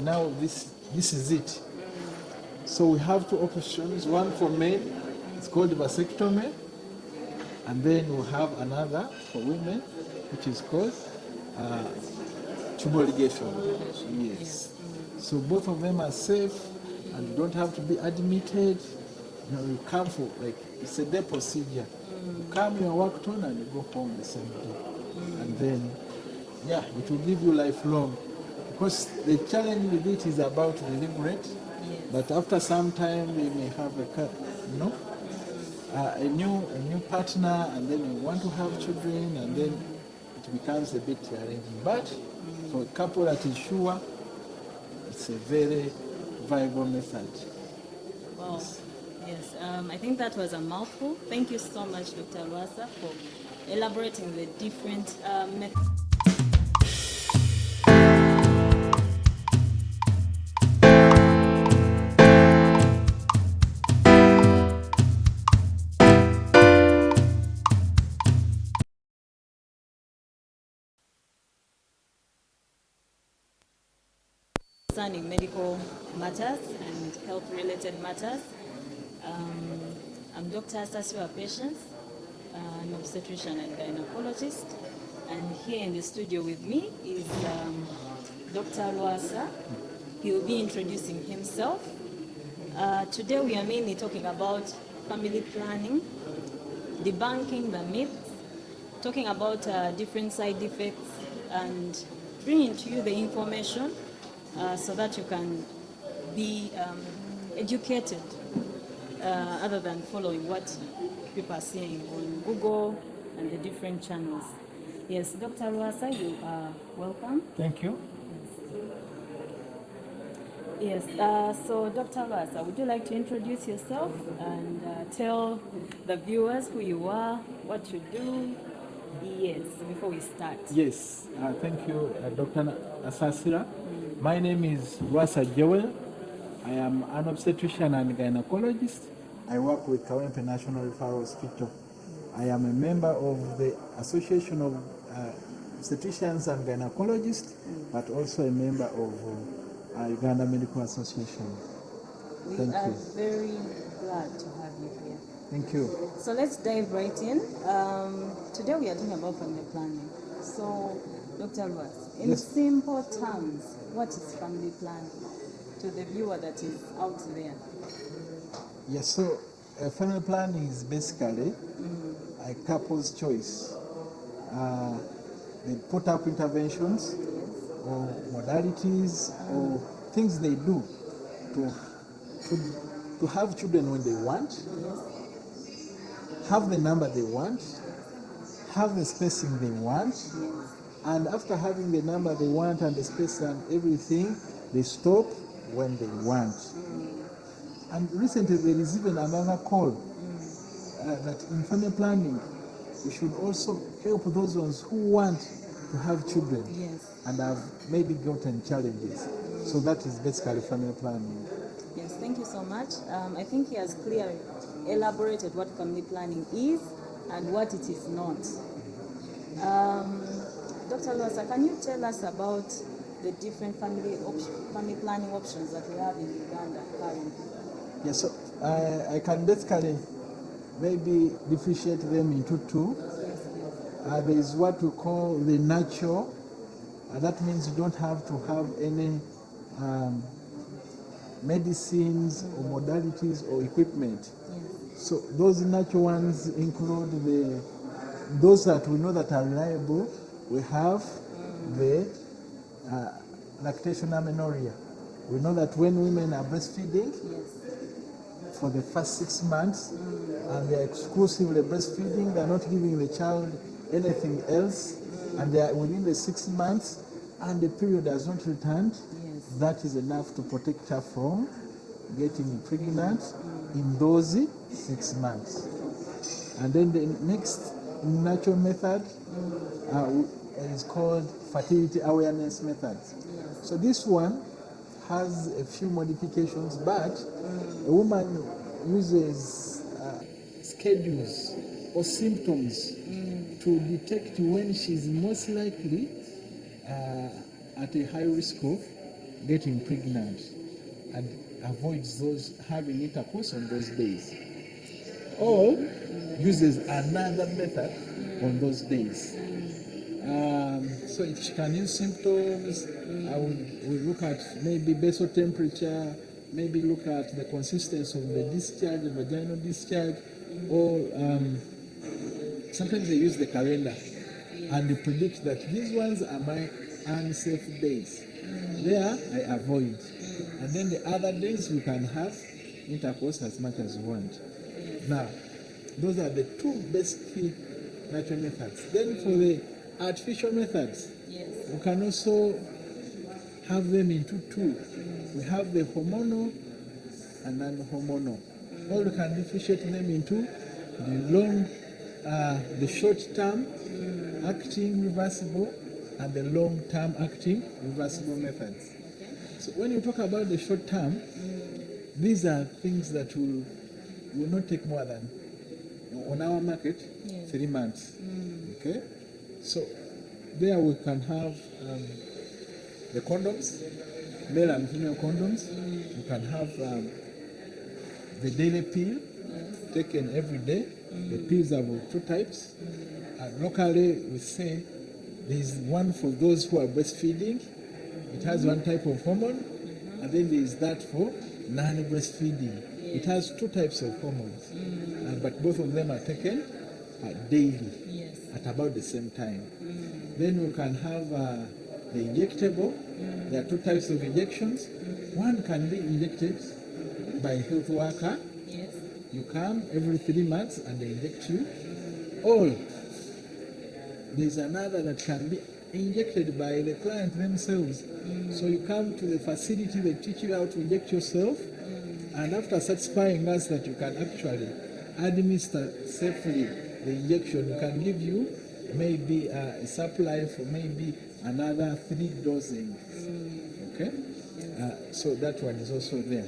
Now this is it. So we have two options, one for men, it's called vasectomy, and then we have another for women, which is called tubal ligation. Yes. So both of them are safe and you don't have to be admitted. You know, you come for, like, it's a day procedure. You come, you are worked on, and you go home the same day. And then, yeah, it will give you lifelong. Because the challenge with it is about the regret. But after some time, we may have a new partner, and then you want to have children, and then it becomes a bit challenging. But for a couple that is sure, it's a very viable method. Wow. Yes, I think that was a mouthful. Thank you so much, Dr. Rwasa, for elaborating the different methods. Concerning medical matters and health-related matters. I'm Dr. Stasio Patience, an obstetrician and gynecologist, and here in the studio with me is Dr. Rwasa. He'll be introducing himself. Today we are mainly talking about family planning, debunking the myths, talking about different side effects, and bringing to you the information so that you can be educated other than following what people are saying on Google and the different channels. Yes, Dr. Rwasa, you are welcome. Thank you. Yes, so Dr. Rwasa, would you like to introduce yourself and tell the viewers who you are, what you do? Yes, before we start. Yes, thank you, Dr. Asasira. My name is Rwasa Joel. I am an obstetrician and gynecologist. I work with Kawempe National Referral Hospital. I am a member of the Association of Obstetricians and Gynecologists, but also a member of Uganda Medical Association. We are very glad to have you here. Thank you. So let's dive right in. Today we are talking about family planning. So, Dr. Rwasa, in simple terms, what is family planning to the viewer that is out there? Yes, so family planning is basically a couple's choice. They put up interventions or modalities or things they do to have children when they want, have the number they want, have the spacing they want, and after having the number they want and the space and everything, they stop when they want. And recently there is even another call that in family planning we should also help those ones who want to have children and have maybe gotten challenges. So that is basically family planning. Yes, thank you so much. I think he has clearly elaborated what family planning is and what it is not. Dr. Rwasa, can you tell us about the different family planning options that we have in Uganda currently? Yes, so I can basically maybe differentiate them into two. There is what we call the natural. That means you don't have to have any medicines or modalities or equipment. So those natural ones include those that we know that are reliable. We have the lactation amenorrhea. We know that when women are breastfeeding for the first 6 months and they are exclusively breastfeeding, they are not giving the child anything else, and they are within the 6 months and the period has not returned, that is enough to protect her from getting pregnant in those 6 months. And then the next natural method is called fertility awareness method. So this one has a few modifications, but a woman uses schedules or symptoms to detect when she's most likely at a high risk of getting pregnant and avoids those having intercourse on those days, or uses another method on those days. So if she can use symptoms, we look at maybe basal temperature, maybe look at the consistency of the discharge, the vaginal discharge, or sometimes they use the calendar and they predict that these ones are my unsafe days. There I avoid. And then the other days we can have intercourse as much as you want. Now, those are the two best natural methods. Then for the artificial methods, we can also have them into two. We have the hormonal and non-hormonal. Or we can differentiate them into the short-term acting reversible and the long-term acting reversible methods. So when you talk about the short-term, these are things that will not take more than, on our market, 3 months. Okay? So there we can have the condoms, male and female condoms. We can have the daily pill taken every day. The pills are of two types. Locally, we say there is one for those who are breastfeeding. It has one type of hormone, and then there is that for non-breastfeeding. It has two types of hormones, but both of them are taken daily at about the same time. Then we can have the injectable. There are two types of injections. One can be injected by a health worker. You come every 3 months and they inject you. Or there's another that can be injected by the client themselves. So you come to the facility, they teach you how to inject yourself, and after satisfying us that you can actually administer safely the injection, we can give you maybe a supply for maybe another 3 dosing. Okay? So that one is also there.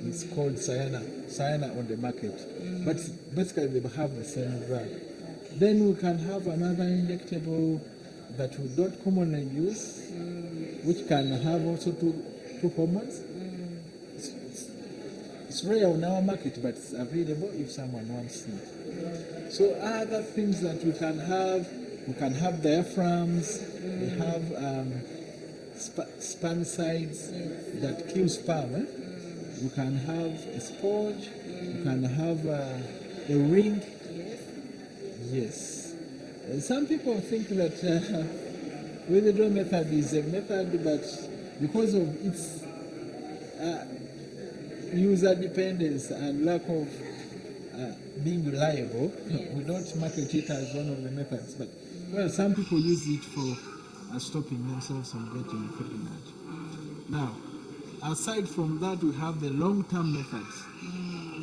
It's called Cyana on the market. But basically they have the same drug. Then we can have another injectable that we don't commonly use, which can have also two hormones. It's rare on our market, but it's available if someone wants it. So other things that we can have diaphragms, we have spermicides that kill sperm. We can have a sponge, we can have a ring. Yes. Some people think that withdraw method is a method, but because of its user dependence and lack of being reliable, we don't market it as one of the methods. But well, some people use it for stopping themselves from getting pregnant. Now, aside from that, we have the long-term methods.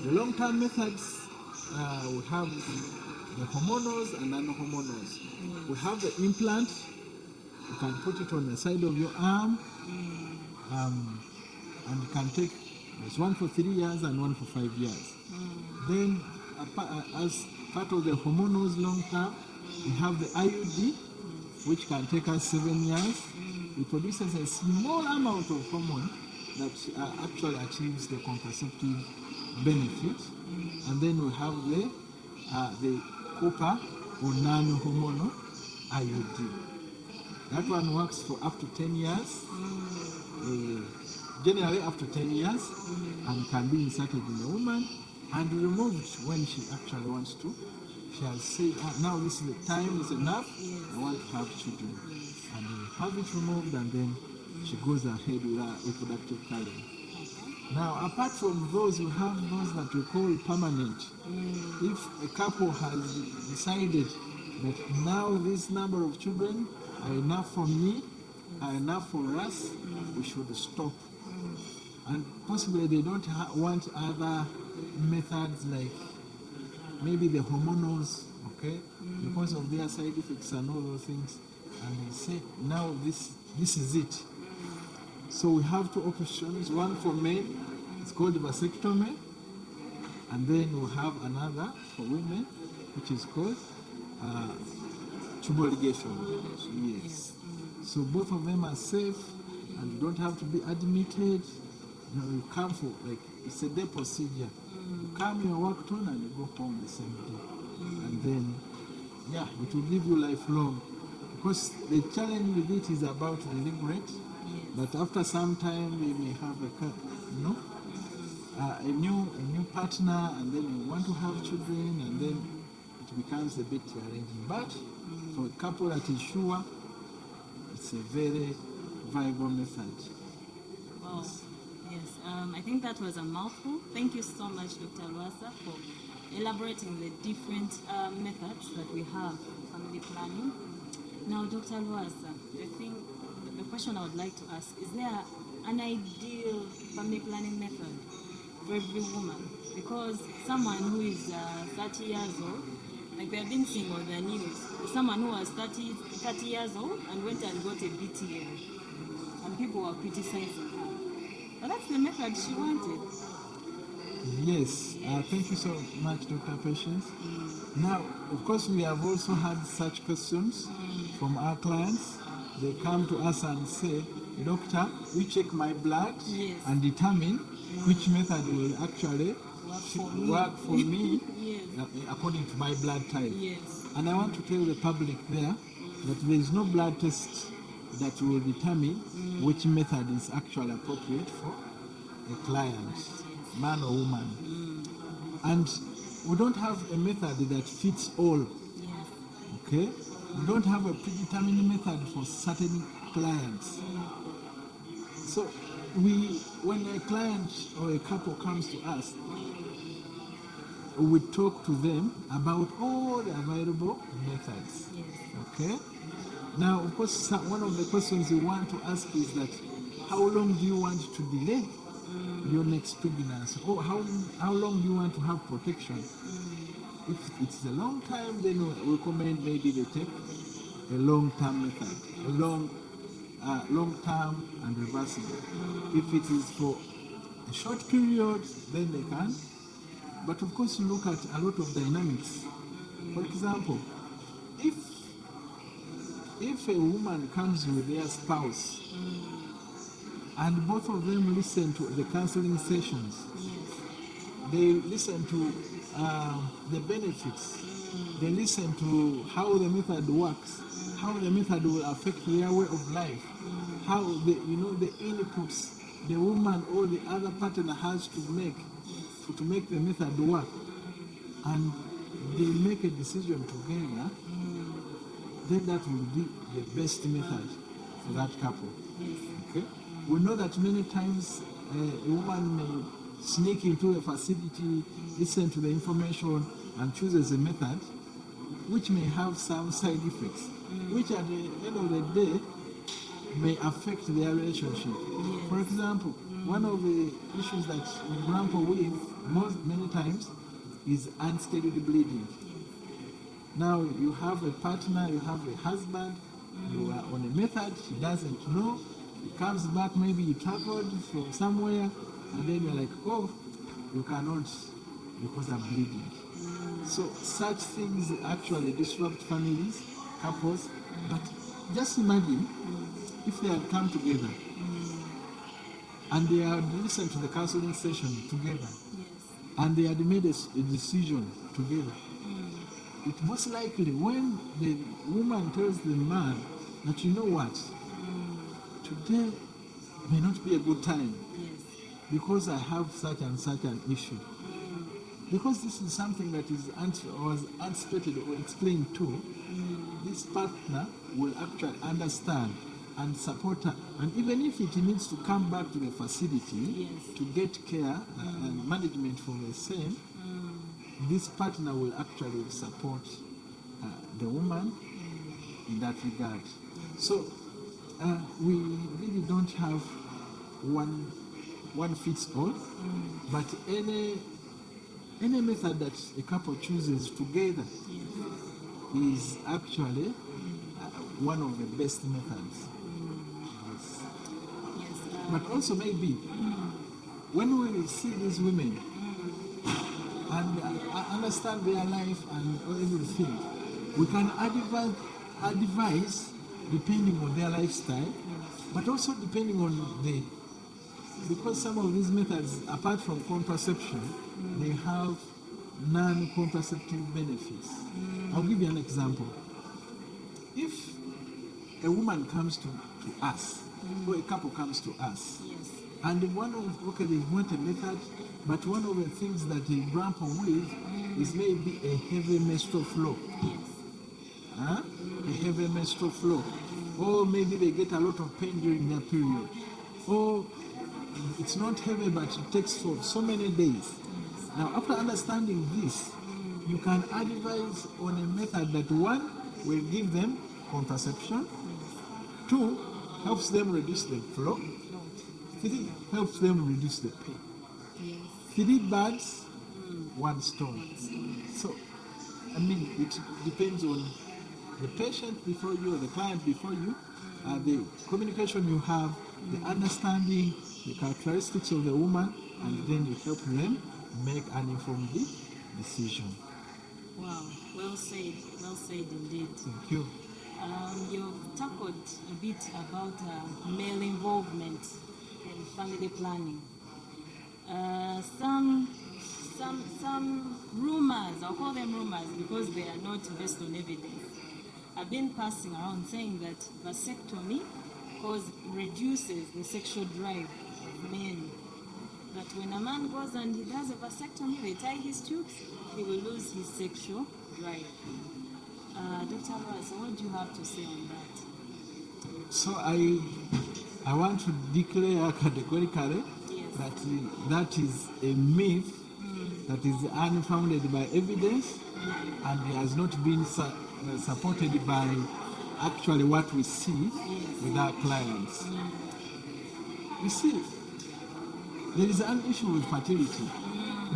The long-term methods, we have the hormonals and non-hormonals. We have the implant. You can put it on the side of your arm, and you can take, there's one for 3 years and one for 5 years. Then, as part of the hormonals long-term, we have the IUD, which can take us 7 years. It produces a small amount of hormone that actually achieves the contraceptive benefit. And then we have the copper or non-hormonal IUD. That one works for up to 10 years, generally up to 10 years, and can be inserted in the woman and removed when she actually wants to. She has said, now this is the time is enough, I want to have children. And we have it removed, and then she goes ahead with her reproductive career. Now, apart from those, we have those that we call permanent. If a couple has decided that now this number of children are enough for me, are enough for us, we should stop. And possibly they don't want other methods like maybe the hormonals, okay, because of their side effects and all those things. And they say, now this is it. So we have two options, one for men, it's called vasectomy, and then we have another for women, which is called tubal ligation. Yes. So both of them are safe, and you don't have to be admitted. You know, you come for, like, it's a day procedure. You come, you're worked on, and you go home the same day. And then, yeah, it will give you lifelong. Because the challenge with it is about the regret, but after some time we may have a new partner, and then you want to have children, and then it becomes a bit challenging. But for a couple that is sure, it's a very viable method. Wow. Yes, I think that was a mouthful. Thank you so much, Dr. Lwasa, for elaborating the different methods that we have for family planning. Now, Dr. Lwasa, the question I would like to ask, is there an ideal family planning method for every woman? Because someone who is 30 years old, like we have been seeing on the news, someone who was 30 years old and went and got a BTA, and people were criticizing her. But that's the method she wanted. Yes, thank you so much, Dr. Patience. Now, of course, we have also had such questions from our clients. They come to us and say, Doctor, we check my blood and determine which method will actually work for me according to my blood type. Yes. And I want to tell the public there that there is no blood test that will determine which method is actually appropriate for a client, man or woman. And we don't have a method that fits all. Okay? We don't have a predetermined method for certain clients. So when a client or a couple comes to us, we talk to them about all the available methods. Okay? Now, of course, one of the questions we want to ask is that, how long do you want to delay your next pregnancy? Or how long do you want to have protection? If it's a long time, then we recommend maybe they take a long-term method, a long-term and reversible. If it is for a short period, then they can. But of course, you look at a lot of dynamics. For example, if a woman comes with their spouse and both of them listen to the counseling sessions, they listen to the benefits, they listen to how the method works, how the method will affect their way of life, how the inputs the woman or the other partner has to make the method work, and they make a decision together, then that will be the best method for that couple. Okay? We know that many times a woman may sneak into a facility, listen to the information, and chooses a method which may have some side effects, which at the end of the day may affect their relationship. For example, one of the issues that we grapple with many times is unscheduled bleeding. Now you have a partner, you have a husband, you are on a method, he doesn't know, he comes back, maybe he traveled from somewhere, and then you're like, oh, you cannot because I'm bleeding. So such things actually disrupt families, couples, but just imagine if they had come together and they had listened to the counseling session together and they had made a decision together. It most likely when the woman tells the man that, you know what, today may not be a good time because I have such and such an issue. Because this is something that was unspecified or explained to, this partner will actually understand and support her. And even if it needs to come back to the facility to get care and management for the same, this partner will actually support the woman in that regard. So we really don't have one fits all, but any method that a couple chooses together is actually one of the best methods. But also maybe when we see these women and understand their life and everything, we can advise depending on their lifestyle, But also depending on because some of these methods, apart from contraception, they have non-contraceptive benefits. I'll give you an example. If a woman comes to us, or a couple comes to us, Yes. and they want a method, but one of the things that they grapple with is maybe a heavy menstrual flow. Yes. Huh? A heavy menstrual flow. Or maybe they get a lot of pain during their period. Or it's not heavy, but it takes for so many days. Now, after understanding this, you can advise on a method that one will give them contraception, two helps them reduce the flow, three helps them reduce the pain. Yes. Three birds, one stone. So, I mean, it depends on the patient before you or the client before you, the communication you have, the understanding, the characteristics of the woman, and then you help them make an informed decision. Wow, well said indeed. Thank you. You've tackled a bit about male involvement in family planning. Some rumors, I'll call them rumors because they are not based on evidence, have been passing around saying that vasectomy reduces the sexual drive of men. That when a man goes and he does a vasectomy, they tie his tubes, he will lose his sexual drive. Dr. Ross, what do you have to say on that? So I want to declare categorically Yes. that is a myth that is unfounded by evidence and has not been supported by actually what we see with our clients. You see, there is an issue with fertility.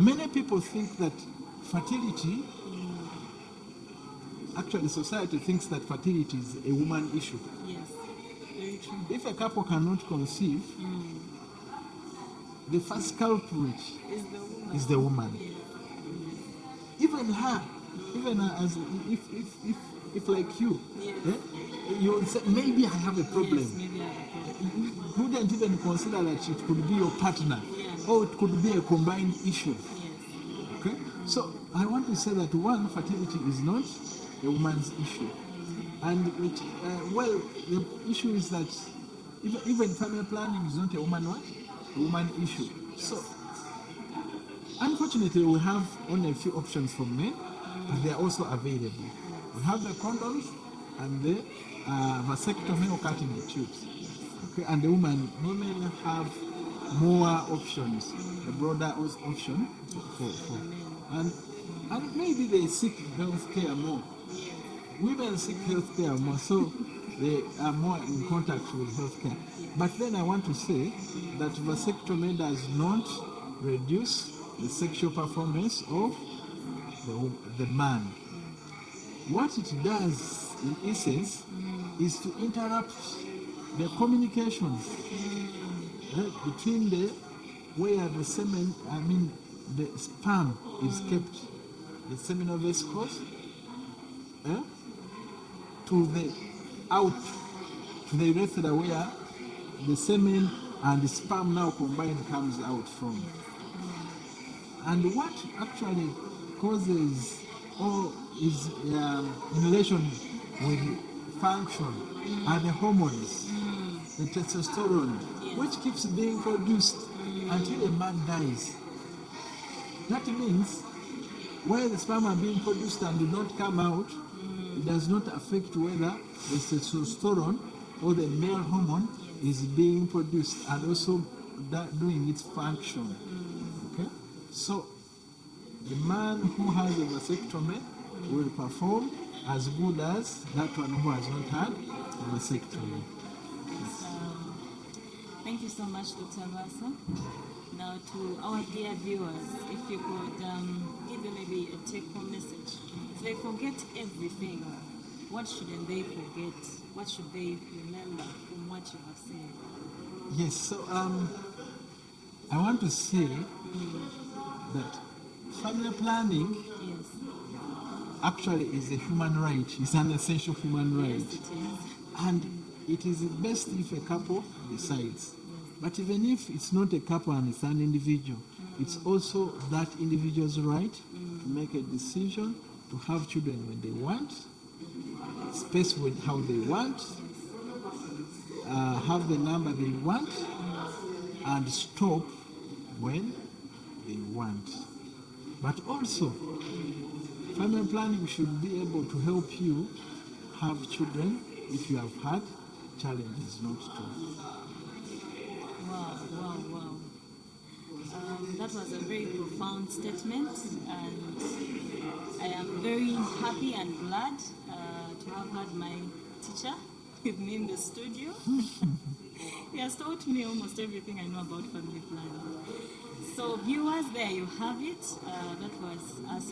Many people think that fertility, actually society thinks that fertility is a woman issue. Yes, very true. If a couple cannot conceive, the first culprit is the woman. Even her, as if like you, you would say, maybe I have a problem. Yes, maybe I have a problem. You wouldn't even consider that it could be your partner, or it could be a combined issue. Yes. Okay? So I want to say that one, fertility is not a woman's issue. And the issue is that even family planning is not a woman issue. So unfortunately we have only a few options for men, but they are also available. We have the condoms and the vasectomy or cutting the tubes. Okay, and the women have more options, a broader option for and maybe they seek health care more. Women seek health care more, so they are more in contact with health care. But then I want to say that vasectomy does not reduce the sexual performance of the man. What it does, in essence, is to interrupt the communications between where the semen, the sperm is kept, the seminal vesicles, to the urethra where the semen and the sperm now combined comes out from. And what actually causes or is in relation with function are the hormones, the testosterone, which keeps being produced until a man dies. That means where the sperm are being produced and do not come out, it does not affect whether the testosterone or the male hormone is being produced and also doing its function. Okay? So the man who has a vasectomy will perform as good as that one who has not had a vasectomy. Thank you so much, Dr. Vasa. Now to our dear viewers, if you could give them maybe a take-home message. If they forget everything, what shouldn't they forget? What should they remember from what you have said? Yes, so I want to say that family planning actually is a human right. It's an essential human right. Yes, it is. And it is best if a couple decides. But even if it's not a couple and it's an individual, it's also that individual's right to make a decision to have children when they want, space with how they want, have the number they want, and stop when they want. But also, family planning should be able to help you have children if you have had challenges not to. Wow, wow, wow. That was a very profound statement, and I am very happy and glad to have had my teacher with me in the studio. He has taught me almost everything I know about family planning. So viewers, there you have it. That was us.